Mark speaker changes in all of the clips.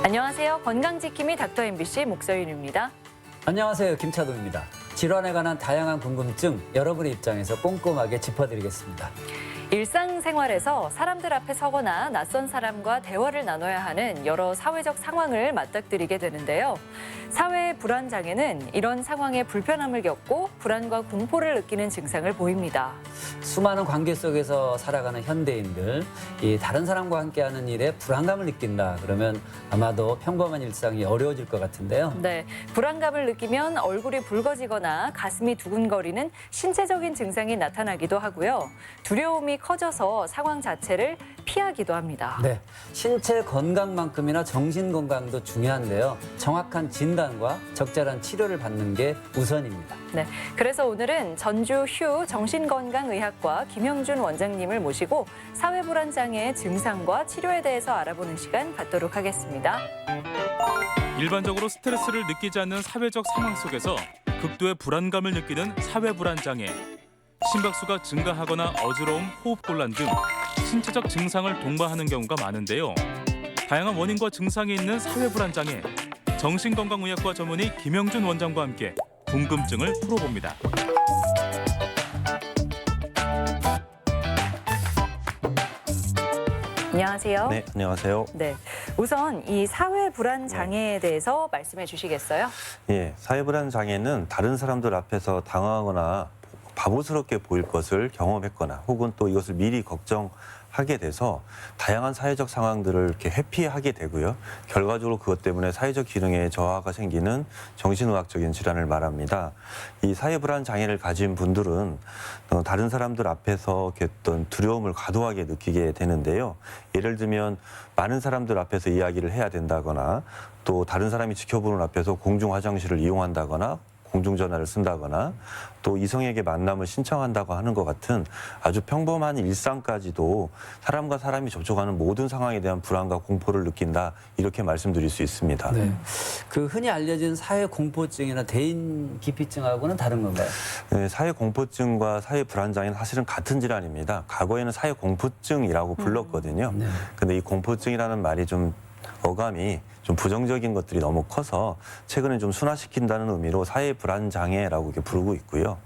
Speaker 1: 안녕하세요. 건강지킴이 닥터 MBC 목서윤입니다.
Speaker 2: 안녕하세요. 김차동입니다. 질환에 관한 다양한 궁금증 여러분의 입장에서 꼼꼼하게 짚어드리겠습니다.
Speaker 1: 일상생활에서 사람들 앞에 서거나 낯선 사람과 대화를 나눠야 하는 여러 사회적 상황을 맞닥뜨리게 되는데요. 사회의 불안장애는 이런 상황에 불편함을 겪고 불안과 공포를 느끼는 증상을 보입니다.
Speaker 2: 수많은 관계 속에서 살아가는 현대인들, 이 다른 사람과 함께하는 일에 불안감을 느낀다. 그러면 아마도 평범한 일상이 어려워질 것 같은데요.
Speaker 1: 네, 불안감을 느끼면 얼굴이 붉어지거나 가슴이 두근거리는 신체적인 증상이 나타나기도 하고요. 두려움이 커져서 상황 자체를 피하기도 합니다.
Speaker 2: 네, 신체 건강만큼이나 정신 건강도 중요한데요. 정확한 진단과 적절한 치료를 받는 게 우선입니다.
Speaker 1: 네, 그래서 오늘은 전주 휴 정신건강의학과 김영준 원장님을 모시고 사회불안장애의 증상과 치료에 대해서 알아보는 시간 갖도록 하겠습니다.
Speaker 3: 일반적으로 스트레스를 느끼지 않는 사회적 상황 속에서 극도의 불안감을 느끼는 사회불안장애. 심박수가 증가하거나 어지러움, 호흡곤란 등 신체적 증상을 동반하는 경우가 많은데요. 다양한 원인과 증상이 있는 사회불안장애. 정신건강의학과 전문의 김영준 원장과 함께 궁금증을 풀어봅니다.
Speaker 1: 안녕하세요.
Speaker 4: 네, 안녕하세요.
Speaker 1: 네, 우선 이 사회불안장애에 대해서 말씀해 주시겠어요?
Speaker 4: 예, 사회불안 장애는 다른 사람들 앞에서 당황하거나 바보스럽게 보일 것을 경험했거나 혹은 또 이것을 미리 걱정하게 돼서 다양한 사회적 상황들을 이렇게 회피하게 되고요. 결과적으로 그것 때문에 사회적 기능에 저하가 생기는 정신의학적인 질환을 말합니다. 이 사회불안 장애를 가진 분들은 다른 사람들 앞에서 이렇게 어떤 두려움을 과도하게 느끼게 되는데요. 예를 들면 많은 사람들 앞에서 이야기를 해야 된다거나 또 다른 사람이 지켜보는 앞에서 공중 화장실을 이용한다거나 공중전화를 쓴다거나 또 이성에게 만남을 신청한다고 하는 것 같은 아주 평범한 일상까지도 사람과 사람이 접촉하는 모든 상황에 대한 불안과 공포를 느낀다, 이렇게 말씀드릴 수 있습니다.
Speaker 2: 네, 그 흔히 알려진 사회 공포증이나 대인 기피증하고는 다른 건가요?
Speaker 4: 네, 사회 공포증과 사회 불안장애는 사실은 같은 질환입니다. 과거에는 사회 공포증이라고 불렀거든요.
Speaker 2: 네.
Speaker 4: 근데 이 공포증이라는 말이 좀 어감이 좀 부정적인 것들이 너무 커서 최근에 좀 순화시킨다는 의미로 사회 불안 장애라고 이렇게 부르고 있고요.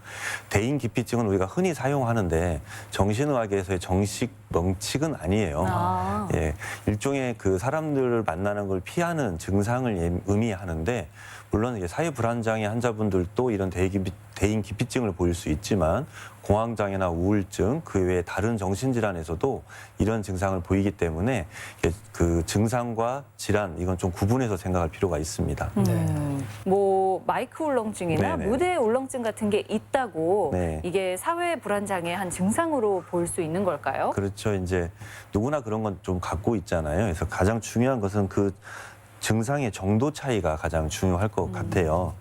Speaker 4: 대인 기피증은 우리가 흔히 사용하는데 정신의학에서의 정식 명칭은 아니에요. 예, 일종의 그 사람들을 만나는 걸 피하는 증상을 의미하는데, 물론 이게 사회 불안 장애 환자분들도 이런 대인 기피증을 보일 수 있지만 공황장애나 우울증, 그 외에 다른 정신질환에서도 이런 증상을 보이기 때문에 그 증상과 질환, 이건 좀 구분해서 생각할 필요가 있습니다.
Speaker 1: 뭐 마이크 울렁증이나
Speaker 4: 네네.
Speaker 1: 무대 울렁증 같은 게 있다고
Speaker 4: 네.
Speaker 1: 이게 사회불안장애 한 증상으로 볼 수 있는 걸까요?
Speaker 4: 그렇죠. 이제 누구나 그런 건 좀 갖고 있잖아요. 그래서 가장 중요한 것은 그 증상의 정도 차이가 가장 중요할 것 같아요.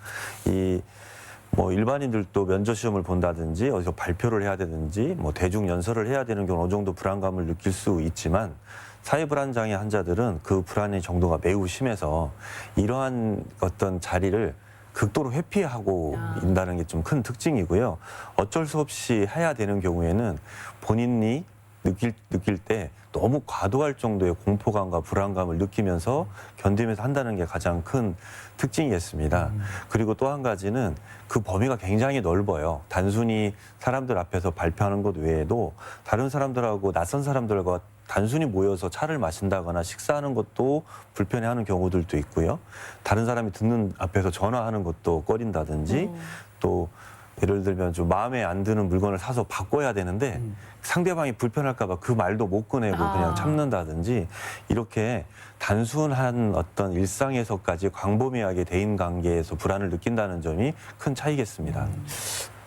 Speaker 4: 뭐 일반인들도 면접 시험을 본다든지 어디서 발표를 해야 되든지 뭐 대중 연설을 해야 되는 경우 어느 정도 불안감을 느낄 수 있지만, 사회불안장애 환자들은 그 불안의 정도가 매우 심해서 이러한 어떤 자리를 극도로 회피하고 있다는 게 좀 큰 특징이고요. 어쩔 수 없이 해야 되는 경우에는 본인이 느낄 때 너무 과도할 정도의 공포감과 불안감을 느끼면서 견디면서 한다는 게 가장 큰 특징이겠습니다. 그리고 또 한 가지는 그 범위가 굉장히 넓어요. 단순히 사람들 앞에서 발표하는 것 외에도 다른 사람들하고 낯선 사람들과 단순히 모여서 차를 마신다거나 식사하는 것도 불편해하는 경우들도 있고요. 다른 사람이 듣는 앞에서 전화하는 것도 꺼린다든지 또 예를 들면 좀 마음에 안 드는 물건을 사서 바꿔야 되는데 상대방이 불편할까 봐 그 말도 못 꺼내고 그냥 참는다든지, 이렇게 단순한 어떤 일상에서까지 광범위하게 대인관계에서 불안을 느낀다는 점이 큰 차이겠습니다.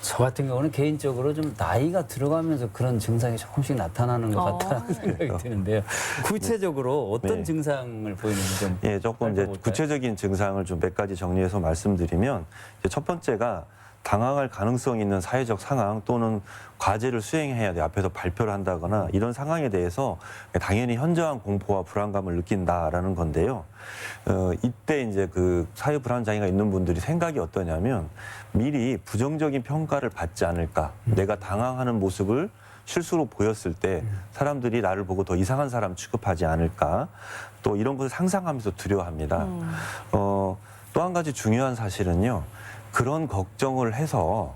Speaker 2: 저 같은 경우는 개인적으로 좀 나이가 들어가면서 그런 증상이 조금씩 나타나는 것 같다는 생각이 드는데요. 구체적으로 어떤
Speaker 4: 네.
Speaker 2: 증상을 보이는지 좀
Speaker 4: 예, 조금 이제
Speaker 2: 살펴볼까요?
Speaker 4: 구체적인 증상을 좀 몇 가지 정리해서 말씀드리면, 이제 첫 번째가 당황할 가능성이 있는 사회적 상황 또는 과제를 수행해야 돼 앞에서 발표를 한다거나 이런 상황에 대해서 당연히 현저한 공포와 불안감을 느낀다라는 건데요. 이때 이제 그 사회 불안 장애가 있는 분들이 생각이 어떠냐면, 미리 부정적인 평가를 받지 않을까, 내가 당황하는 모습을 실수로 보였을 때 사람들이 나를 보고 더 이상한 사람 취급하지 않을까 또 이런 것을 상상하면서 두려워합니다. 또 한 가지 중요한 사실은요. 그런 걱정을 해서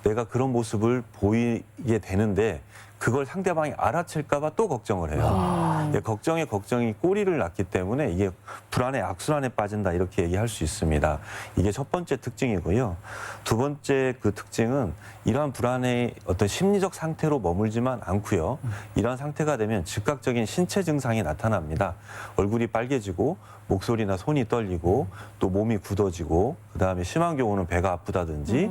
Speaker 4: 내가 그런 모습을 보이게 되는데 그걸 상대방이 알아챌까 봐 또 걱정을 해요. 걱정에 걱정이 꼬리를 낳기 때문에 이게 불안의 악순환에 빠진다 이렇게 얘기할 수 있습니다. 이게 첫 번째 특징이고요. 두 번째 그 특징은 이러한 불안의 어떤 심리적 상태로 머물지만 않고요. 이러한 상태가 되면 즉각적인 신체 증상이 나타납니다. 얼굴이 빨개지고 목소리나 손이 떨리고 또 몸이 굳어지고 그다음에 심한 경우는 배가 아프다든지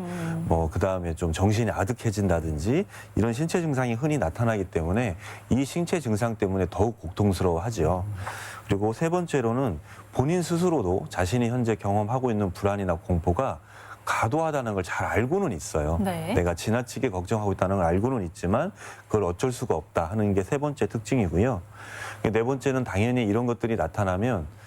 Speaker 4: 뭐 그다음에 좀 정신이 아득해진다든지 이런 신체 증상이 흔히 나타나기 때문에 이 신체 증상 때문에 더욱 고통스러워하지요. 그리고 세 번째로는 본인 스스로도 자신이 현재 경험하고 있는 불안이나 공포가 과도하다는 걸 잘 알고는 있어요.
Speaker 1: 네.
Speaker 4: 내가 지나치게 걱정하고 있다는 걸 알고는 있지만 그걸 어쩔 수가 없다 하는 게 세 번째 특징이고요. 네 번째는 당연히 이런 것들이 나타나면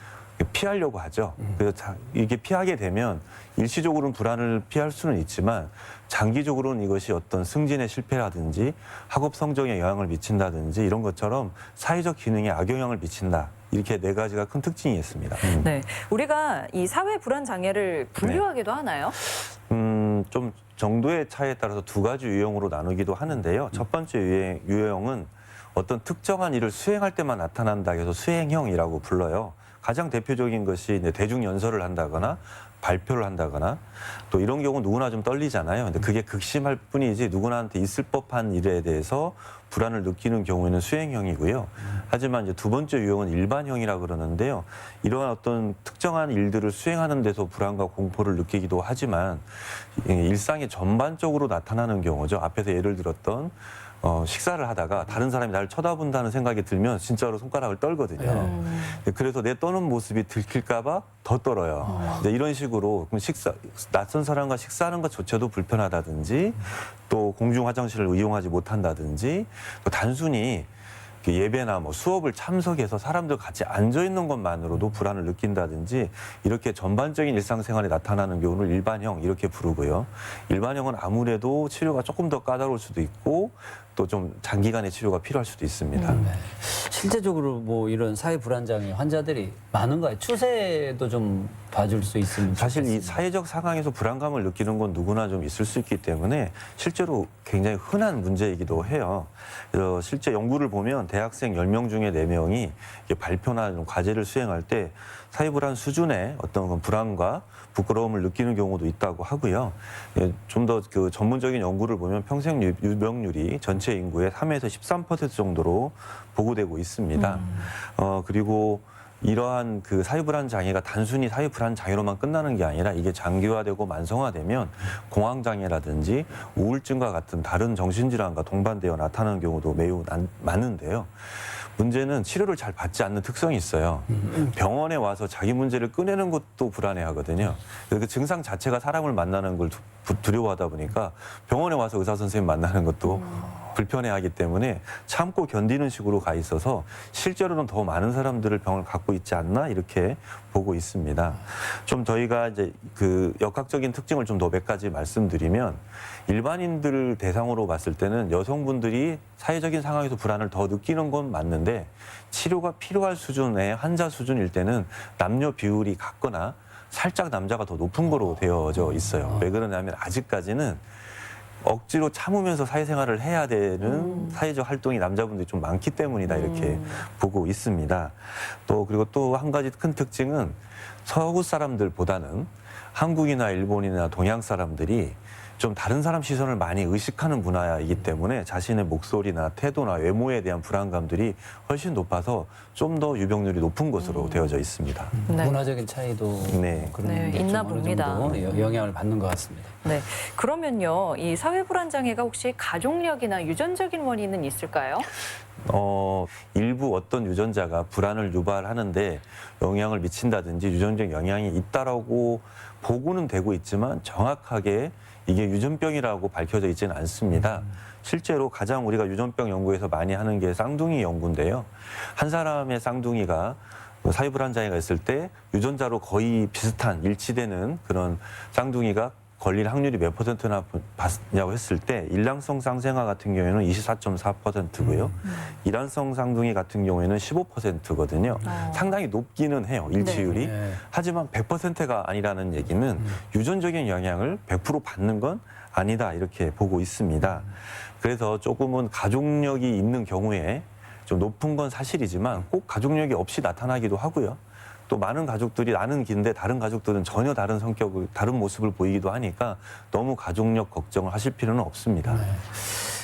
Speaker 4: 피하려고 하죠. 그래서 이게 피하게 되면 일시적으로는 불안을 피할 수는 있지만 장기적으로는 이것이 어떤 승진의 실패라든지 학업 성적에 영향을 미친다든지 이런 것처럼 사회적 기능에 악영향을 미친다. 이렇게 네 가지가 큰 특징이 있습니다.
Speaker 1: 네, 우리가 이 사회 불안 장애를 분류하기도 하나요?
Speaker 4: 좀 정도의 차이에 따라서 두 가지 유형으로 나누기도 하는데요. 첫 번째 유형은 어떤 특정한 일을 수행할 때만 나타난다 해서 수행형이라고 불러요. 가장 대표적인 것이 이제 대중연설을 한다거나 발표를 한다거나 또 이런 경우 누구나 좀 떨리잖아요. 근데 그게 극심할 뿐이지 누구나한테 있을 법한 일에 대해서 불안을 느끼는 경우에는 수행형이고요. 하지만 이제 두 번째 유형은 일반형이라 그러는데요. 이러한 어떤 특정한 일들을 수행하는 데서 불안과 공포를 느끼기도 하지만 일상에 전반적으로 나타나는 경우죠. 앞에서 예를 들었던 식사를 하다가 다른 사람이 나를 쳐다본다는 생각이 들면 진짜로 손가락을 떨거든요. 그래서 내 떠는 모습이 들킬까봐 더 떨어요. 이제 이런 식으로 그럼 낯선 사람과 식사하는 것조차도 불편하다든지 또 공중 화장실을 이용하지 못한다든지 또 단순히 예배나 뭐 수업을 참석해서 사람들 같이 앉아 있는 것만으로도 불안을 느낀다든지 이렇게 전반적인 일상생활에 나타나는 경우를 일반형 이렇게 부르고요. 일반형은 아무래도 치료가 조금 더 까다로울 수도 있고 또 좀 장기간의 치료가 필요할 수도 있습니다.
Speaker 2: 실제적으로 뭐 이런 사회 불안장애 환자들이 많은가요? 추세도 좀 봐줄 수 있으면
Speaker 4: 사실 이
Speaker 2: 좋겠습니다.
Speaker 4: 사회적 상황에서 불안감을 느끼는 건 누구나 좀 있을 수 있기 때문에 실제로 굉장히 흔한 문제이기도 해요. 그래서 실제 연구를 보면 대학생 10명 중에 4명이 발표나 과제를 수행할 때 사회불안 수준의 어떤 불안과 부끄러움을 느끼는 경우도 있다고 하고요. 좀 더 그 전문적인 연구를 보면 평생 유병률이 전체 인구의 3에서 13% 정도로 보고되고 있습니다. 그리고 이러한 그 사회불안 장애가 단순히 사회불안 장애로만 끝나는 게 아니라 이게 장기화되고 만성화되면 공황장애라든지 우울증과 같은 다른 정신질환과 동반되어 나타나는 경우도 매우 많은데요. 문제는 치료를 잘 받지 않는 특성이 있어요. 병원에 와서 자기 문제를 꺼내는 것도 불안해하거든요. 그 증상 자체가 사람을 만나는 걸 두려워하다 보니까 병원에 와서 의사 선생님 만나는 것도 불편해하기 때문에 참고 견디는 식으로 가 있어서 실제로는 더 많은 사람들을 병을 갖고 있지 않나 이렇게 보고 있습니다. 좀 저희가 이제 그 역학적인 특징을 좀 더 몇 가지 말씀드리면 일반인들 대상으로 봤을 때는 여성분들이 사회적인 상황에서 불안을 더 느끼는 건 맞는데 치료가 필요할 수준의 환자 수준일 때는 남녀 비율이 같거나 살짝 남자가 더 높은 거로 되어져 있어요. 왜 그러냐면 아직까지는 억지로 참으면서 사회생활을 해야 되는 사회적 활동이 남자분들이 좀 많기 때문이다 이렇게 보고 있습니다. 또 그리고 또 한 가지 큰 특징은 서구 사람들보다는 한국이나 일본이나 동양 사람들이 좀 다른 사람 시선을 많이 의식하는 문화이기 때문에 자신의 목소리나 태도나 외모에 대한 불안감들이 훨씬 높아서 좀 더 유병률이 높은 것으로 되어져 있습니다.
Speaker 1: 네.
Speaker 2: 문화적인 차이도
Speaker 4: 네.
Speaker 2: 그런
Speaker 1: 네,
Speaker 2: 게
Speaker 1: 있나
Speaker 2: 좀 어느
Speaker 1: 봅니다.
Speaker 2: 정도 영향을 받는 것 같습니다.
Speaker 1: 네, 그러면요, 이 사회 불안 장애가 혹시 가족력이나 유전적인 원인은 있을까요?
Speaker 4: 일부 어떤 유전자가 불안을 유발하는데 영향을 미친다든지 유전적 영향이 있다라고 보고는 되고 있지만 정확하게 이게 유전병이라고 밝혀져 있지는 않습니다. 실제로 가장 우리가 유전병 연구에서 많이 하는 게 쌍둥이 연구인데요. 한 사람의 쌍둥이가 사회불안 장애가 있을 때 유전자로 거의 비슷한 일치되는 그런 쌍둥이가 걸릴 확률이 몇 %나 봤냐고 했을 때 일량성 쌍생아 같은 경우에는 24.4%고요. 일환성 쌍둥이 같은 경우에는 15%거든요. 상당히 높기는 해요, 일치율이.
Speaker 2: 네.
Speaker 4: 하지만 100%가 아니라는 얘기는 유전적인 영향을 100% 받는 건 아니다 이렇게 보고 있습니다. 그래서 조금은 가족력이 있는 경우에 좀 높은 건 사실이지만 꼭 가족력이 없이 나타나기도 하고요. 또 많은 가족들이 나는 긴데 다른 가족들은 전혀 다른 성격을, 다른 모습을 보이기도 하니까 너무 가족력 걱정을 하실 필요는 없습니다.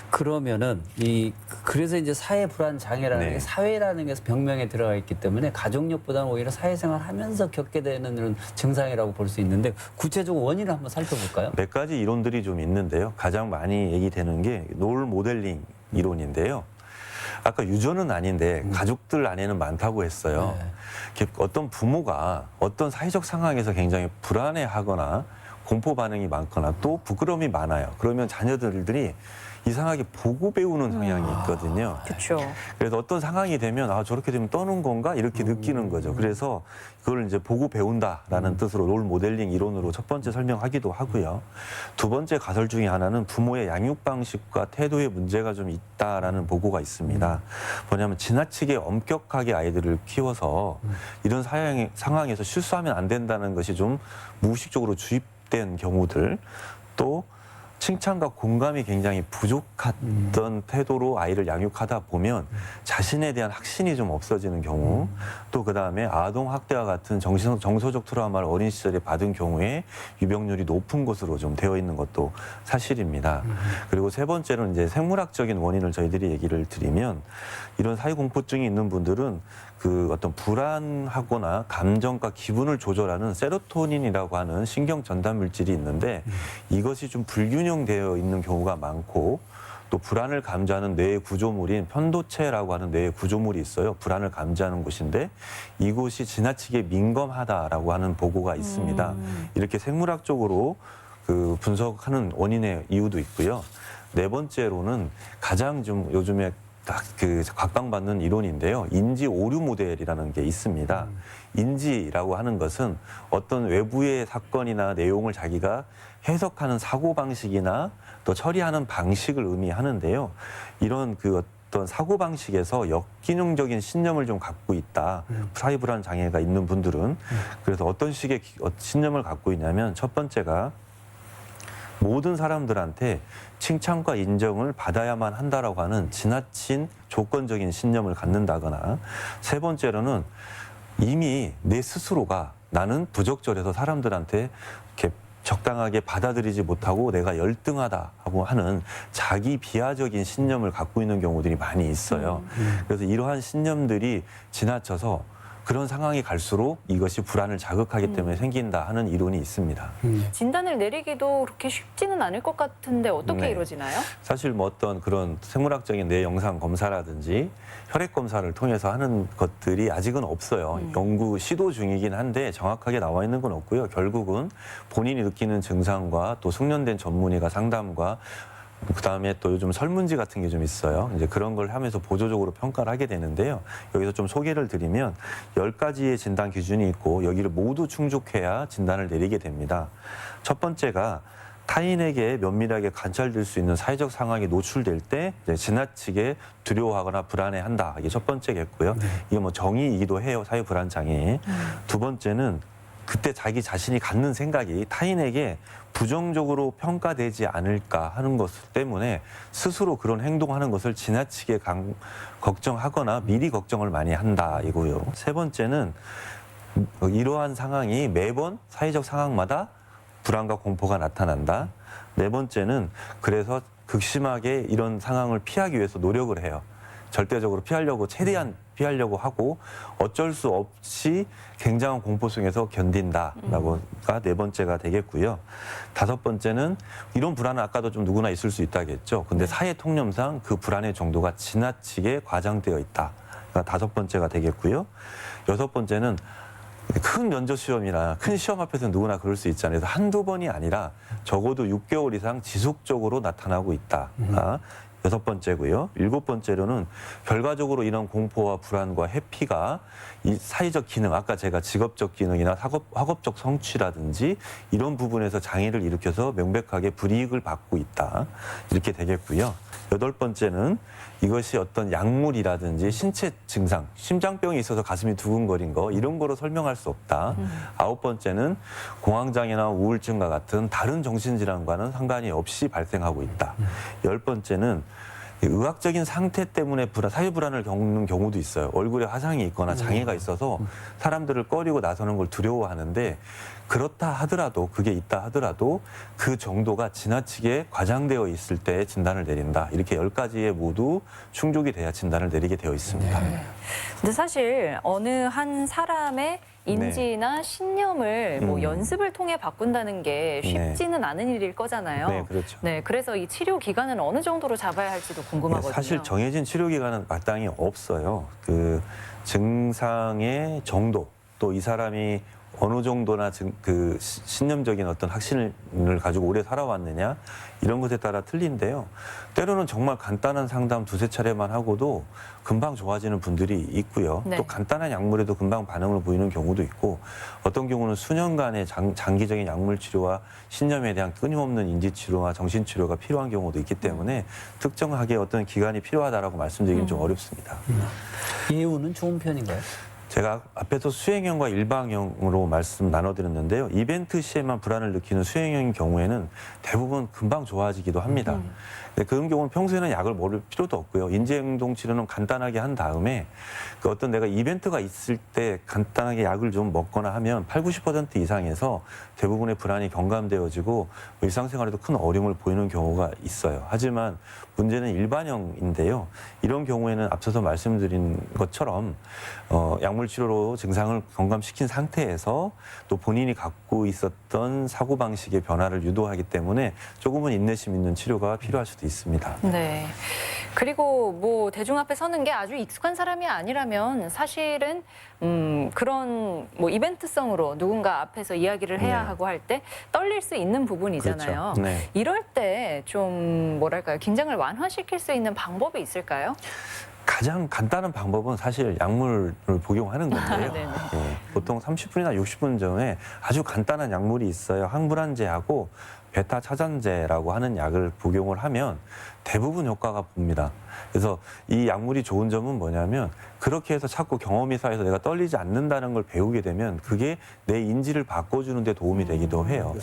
Speaker 2: 그러면은 그래서 이제 사회 불안 장애라는
Speaker 4: 네.
Speaker 2: 게 사회라는 게 병명에 들어가 있기 때문에 가족력보다는 오히려 사회생활 하면서 겪게 되는 이런 증상이라고 볼 수 있는데 구체적으로 원인을 한번 살펴볼까요?
Speaker 4: 몇 가지 이론들이 좀 있는데요. 가장 많이 얘기되는 게 롤 모델링 이론인데요. 아까 유전은 아닌데 가족들 안에는 많다고 했어요.
Speaker 2: 네.
Speaker 4: 이렇게 어떤 부모가 어떤 사회적 상황에서 굉장히 불안해하거나 공포 반응이 많거나 또 부끄러움이 많아요. 그러면 자녀들이 이상하게 보고 배우는 성향이 있거든요.
Speaker 1: 그렇죠.
Speaker 4: 그래서 어떤 상황이 되면 아 저렇게 되면 떠는 건가 이렇게 느끼는 거죠. 그래서 그걸 이제 보고 배운다라는 뜻으로 롤 모델링 이론으로 첫 번째 설명하기도 하고요. 두 번째 가설 중에 하나는 부모의 양육 방식과 태도에 문제가 좀 있다라는 보고가 있습니다. 뭐냐면 지나치게 엄격하게 아이들을 키워서 이런 상황에서 실수하면 안 된다는 것이 좀 무의식적으로 주입된 경우들, 또 칭찬과 공감이 굉장히 부족했던 태도로 아이를 양육하다 보면 자신에 대한 확신이 좀 없어지는 경우, 또 그다음에 아동 학대와 같은 정서적 트라우마를 어린 시절에 받은 경우에 유병률이 높은 것으로 좀 되어 있는 것도 사실입니다. 그리고 세 번째로는 이제 생물학적인 원인을 저희들이 얘기를 드리면 이런 사회공포증이 있는 분들은 그 어떤 불안하거나 감정과 기분을 조절하는 세로토닌이라고 하는 신경 전달 물질이 있는데 이것이 좀 불균형되어 있는 경우가 많고, 또 불안을 감지하는 뇌의 구조물인 편도체라고 하는 뇌의 구조물이 있어요. 불안을 감지하는 곳인데 이곳이 지나치게 민감하다라고 하는 보고가 있습니다. 이렇게 생물학적으로 그 분석하는 원인의 이유도 있고요. 네 번째로는 가장 좀 요즘에 딱 그 각광받는 이론인데요. 인지 오류 모델이라는 게 있습니다. 인지라고 하는 것은 어떤 외부의 사건이나 내용을 자기가 해석하는 사고 방식이나 또 처리하는 방식을 의미하는데요. 이런 그 어떤 사고 방식에서 역기능적인 신념을 좀 갖고 있다. 사회 불안 장애가 있는 분들은 그래서 어떤 식의 신념을 갖고 있냐면 첫 번째가 모든 사람들한테 칭찬과 인정을 받아야만 한다라고 하는 지나친 조건적인 신념을 갖는다거나, 세 번째로는 이미 내 스스로가 나는 부적절해서 사람들한테 이렇게 적당하게 받아들이지 못하고 내가 열등하다고 하는 자기 비하적인 신념을 갖고 있는 경우들이 많이 있어요. 그래서 이러한 신념들이 지나쳐서 그런 상황이 갈수록 이것이 불안을 자극하기 때문에 생긴다 하는 이론이 있습니다.
Speaker 1: 진단을 내리기도 그렇게 쉽지는 않을 것 같은데 어떻게
Speaker 4: 네.
Speaker 1: 이루어지나요?
Speaker 4: 사실 뭐 어떤 그런 생물학적인 뇌 영상 검사라든지 혈액 검사를 통해서 하는 것들이 아직은 없어요. 연구 시도 중이긴 한데 정확하게 나와 있는 건 없고요. 결국은 본인이 느끼는 증상과 또 숙련된 전문의가 상담과 그다음에 또 요즘 설문지 같은 게 좀 있어요. 이제 그런 걸 하면서 보조적으로 평가를 하게 되는데요. 여기서 좀 소개를 드리면 10가지의 진단 기준이 있고 여기를 모두 충족해야 진단을 내리게 됩니다. 첫 번째가 타인에게 면밀하게 관찰될 수 있는 사회적 상황에 노출될 때 지나치게 두려워하거나 불안해한다. 이게 첫 번째겠고요. 이게 뭐 정의이기도 해요. 사회 불안 장애. 두 번째는 그때 자기 자신이 갖는 생각이 타인에게 부정적으로 평가되지 않을까 하는 것 때문에 스스로 그런 행동하는 것을 지나치게 걱정하거나 미리 걱정을 많이 한다 이거요. 세 번째는 이러한 상황이 매번 사회적 상황마다 불안과 공포가 나타난다. 네 번째는 그래서 극심하게 이런 상황을 피하기 위해서 노력을 해요. 절대적으로 최대한 피하려고 하고 어쩔 수 없이 굉장한 공포 속에서 견딘다라고가 네 번째가 되겠고요. 다섯 번째는 이런 불안은 아까도 좀 누구나 있을 수 있다겠죠. 근데 사회 통념상 그 불안의 정도가 지나치게 과장되어 있다.가 다섯 번째가 되겠고요. 여섯 번째는 큰 면접 시험이나 큰 시험 앞에서 누구나 그럴 수 있잖아요. 그래서 한두 번이 아니라 적어도 6개월 이상 지속적으로 나타나고 있다. 6번째고요. 7번째로는 결과적으로 이런 공포와 불안과 회피가 이 사회적 기능, 아까 제가 직업적 기능이나 학업적 성취라든지 이런 부분에서 장애를 일으켜서 명백하게 불이익을 받고 있다. 이렇게 되겠고요. 8번째는 이것이 어떤 약물이라든지 신체 증상, 심장병이 있어서 가슴이 두근거린 거 이런 거로 설명할 수 없다. 9번째는 공황장애나 우울증과 같은 다른 정신질환과는 상관이 없이 발생하고 있다. 10번째는 의학적인 상태 때문에 사회 불안을 겪는 경우도 있어요. 얼굴에 화상이 있거나 장애가 있어서 사람들을 꺼리고 나서는 걸 두려워하는데 그렇다 하더라도 그게 있다 하더라도 그 정도가 지나치게 과장되어 있을 때 진단을 내린다. 이렇게 10가지에 모두 충족이 돼야 진단을 내리게 되어 있습니다.
Speaker 1: 근데 사실 어느 한 사람의 인지나 신념을 뭐 연습을 통해 바꾼다는 게 쉽지는 않은 일일 거잖아요.
Speaker 4: 네, 그렇죠.
Speaker 1: 네, 그래서 이 치료 기간은 어느 정도로 잡아야 할지도 궁금하거든요.
Speaker 4: 사실 정해진 치료 기간은 마땅히 없어요. 그 증상의 정도 또 이 사람이 어느 정도나 그 신념적인 어떤 확신을 가지고 오래 살아왔느냐 이런 것에 따라 틀린데요. 때로는 정말 간단한 상담 2~3차례만 하고도 금방 좋아지는 분들이 있고요.
Speaker 1: 네.
Speaker 4: 또 간단한 약물에도 금방 반응을 보이는 경우도 있고 어떤 경우는 수년간의 장기적인 약물 치료와 신념에 대한 끊임없는 인지 치료와 정신 치료가 필요한 경우도 있기 때문에 특정하게 어떤 기간이 필요하다라고 말씀드리기는 좀 어렵습니다.
Speaker 2: 예우는 좋은 편인가요?
Speaker 4: 제가 앞에서 수행형과 일방형으로 말씀 나눠드렸는데요. 이벤트 시에만 불안을 느끼는 수행형인 경우에는 대부분 금방 좋아지기도 합니다. 근데 그런 경우는 평소에는 약을 먹을 필요도 없고요. 인지행동 치료는 간단하게 한 다음에 그 어떤 내가 이벤트가 있을 때 간단하게 약을 좀 먹거나 하면 80~90% 이상에서 대부분의 불안이 경감되어지고 뭐 일상생활에도 큰 어려움을 보이는 경우가 있어요. 하지만 문제는 일반형인데요. 이런 경우에는 앞서서 말씀드린 것처럼 약물 치료로 증상을 경감시킨 상태에서 또 본인이 갖고 있었던 사고방식의 변화를 유도하기 때문에 조금은 인내심 있는 치료가 필요할 수도 있습니다.
Speaker 1: 네. 그리고 뭐 대중 앞에 서는 게 아주 익숙한 사람이 아니라면 사실은 그런 뭐 이벤트성으로 누군가 앞에서 이야기를 해야
Speaker 4: 네.
Speaker 1: 하고 할 때 떨릴 수 있는 부분이잖아요.
Speaker 4: 그렇죠. 네.
Speaker 1: 이럴 때 좀 뭐랄까요? 긴장을 완화시킬 수 있는 방법이 있을까요?
Speaker 4: 가장 간단한 방법은 사실 약물을 복용하는 건데요.
Speaker 1: 네네.
Speaker 4: 예, 보통 30분이나 60분 전에 아주 간단한 약물이 있어요. 항불안제하고 베타 차단제라고 하는 약을 복용을 하면 대부분 효과가 봅니다. 그래서 이 약물이 좋은 점은 뭐냐면 그렇게 해서 자꾸 경험이 쌓여서 내가 떨리지 않는다는 걸 배우게 되면 그게 내 인지를 바꿔주는 데 도움이 되기도 해요.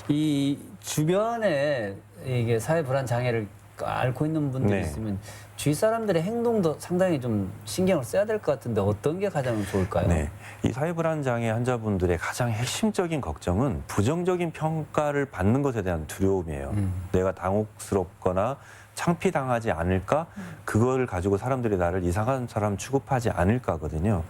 Speaker 2: 이 주변에 이게 사회 불안 장애를 앓고 있는 분들이
Speaker 4: 네.
Speaker 2: 있으면 주위 사람들의 행동도 상당히 좀 신경을 써야 될 것 같은데 어떤 게 가장 좋을까요?
Speaker 4: 네. 이 사회불안장애 환자분들의 가장 핵심적인 걱정은 부정적인 평가를 받는 것에 대한 두려움이에요. 내가 당혹스럽거나 창피당하지 않을까? 그걸 가지고 사람들이 나를 이상한 사람 취급하지 않을까거든요.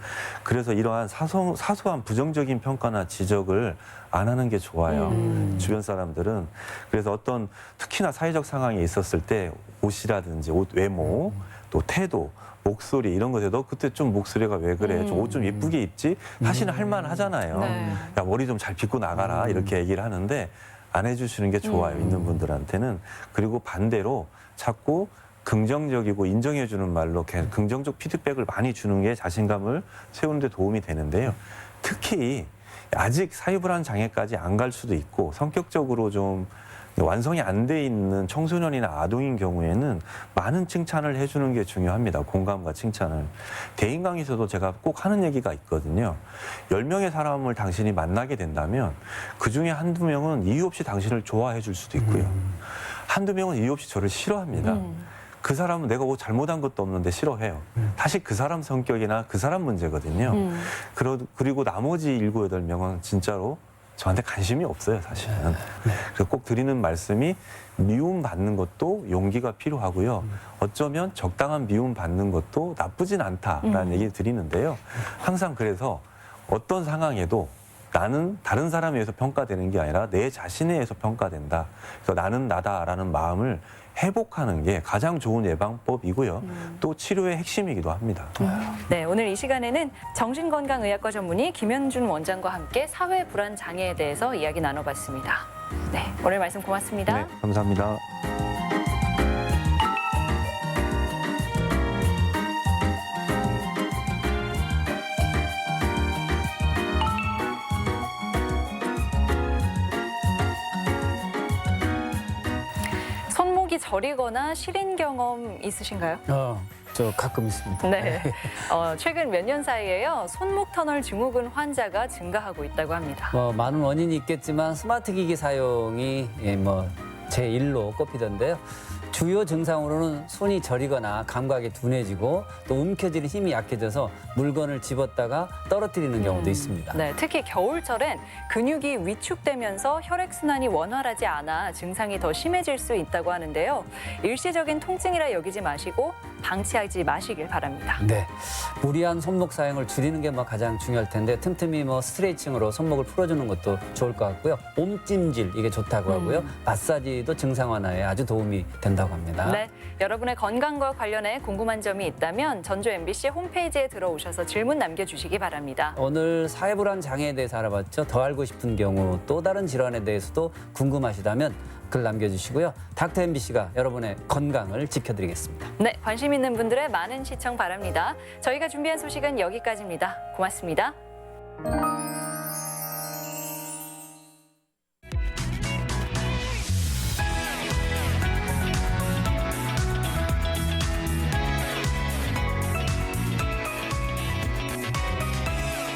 Speaker 4: 그래서 이러한 사소한 부정적인 평가나 지적을 안 하는 게 좋아요. 주변 사람들은. 그래서 어떤 특히나 사회적 상황에 있었을 때 옷이라든지 옷 외모, 또 태도, 목소리 이런 것에도 그때 좀 목소리가 왜 그래? 좀 옷 좀 예쁘게 입지? 사실은 할만하잖아요.
Speaker 1: 네.
Speaker 4: 야, 머리 좀 잘 빗고 나가라 이렇게 얘기를 하는데 안 해주시는 게 좋아요. 있는 분들한테는. 그리고 반대로 자꾸 긍정적이고 인정해주는 말로 긍정적 피드백을 많이 주는 게 자신감을 세우는 데 도움이 되는데요. 특히 아직 사회불안 장애까지 안 갈 수도 있고 성격적으로 좀 완성이 안 돼 있는 청소년이나 아동인 경우에는 많은 칭찬을 해주는 게 중요합니다. 공감과 칭찬을. 대인 강의에서도 제가 꼭 하는 얘기가 있거든요. 10명의 사람을 당신이 만나게 된다면 그중에 한두 명은 이유 없이 당신을 좋아해 줄 수도 있고요. 한두 명은 이유 없이 저를 싫어합니다. 그 사람은 내가 뭐 잘못한 것도 없는데 싫어해요. 사실 그 사람 성격이나 그 사람 문제거든요. 그리고 나머지 7, 8명은 진짜로 저한테 관심이 없어요, 사실은. 그래서 꼭 드리는 말씀이 미움받는 것도 용기가 필요하고요. 어쩌면 적당한 미움받는 것도 나쁘진 않다라는 얘기를 드리는데요. 항상 그래서 어떤 상황에도 나는 다른 사람에 의해서 평가되는 게 아니라 내 자신에 의해서 평가된다. 그래서 나는 나다라는 마음을 회복하는 게 가장 좋은 예방법이고요. 또 치료의 핵심이기도 합니다.
Speaker 1: 네, 오늘 이 시간에는 정신건강의학과 전문의 김현준 원장과 함께 사회불안장애에 대해서 이야기 나눠봤습니다. 네, 오늘 말씀 고맙습니다.
Speaker 4: 네, 감사합니다.
Speaker 1: 저리거나 시린 경험 있으신가요?
Speaker 2: 저 가끔 있습니다.
Speaker 1: 네. 최근 몇 년 사이에요. 손목 터널 증후군 환자가 증가하고 있다고 합니다.
Speaker 2: 많은 원인이 있겠지만 스마트 기기 사용이 제1로 꼽히던데요. 주요 증상으로는 손이 저리거나 감각이 둔해지고 또 움켜쥐는 힘이 약해져서 물건을 집었다가 떨어뜨리는 경우도 있습니다.
Speaker 1: 네, 특히 겨울철엔 근육이 위축되면서 혈액순환이 원활하지 않아 증상이 더 심해질 수 있다고 하는데요. 일시적인 통증이라 여기지 마시고 방치하지 마시길 바랍니다.
Speaker 2: 네, 무리한 손목 사용을 줄이는 게 가장 중요할 텐데 틈틈이 스트레칭으로 손목을 풀어주는 것도 좋을 것 같고요. 몸찜질 이게 좋다고 하고요. 마사지도 증상 완화에 아주 도움이 된다고 합니다.
Speaker 1: 네, 여러분의 건강과 관련해 궁금한 점이 있다면 전주 MBC 홈페이지에 들어오셔서 질문 남겨주시기 바랍니다.
Speaker 2: 오늘 사회불안 장애에 대해서 알아봤죠. 더 알고 싶은 경우 또 다른 질환에 대해서도 궁금하시다면 글 남겨주시고요. 닥터 MBC가 여러분의 건강을 지켜드리겠습니다.
Speaker 1: 네, 관심 있는 분들의 많은 시청 바랍니다. 저희가 준비한 소식은 여기까지입니다. 고맙습니다.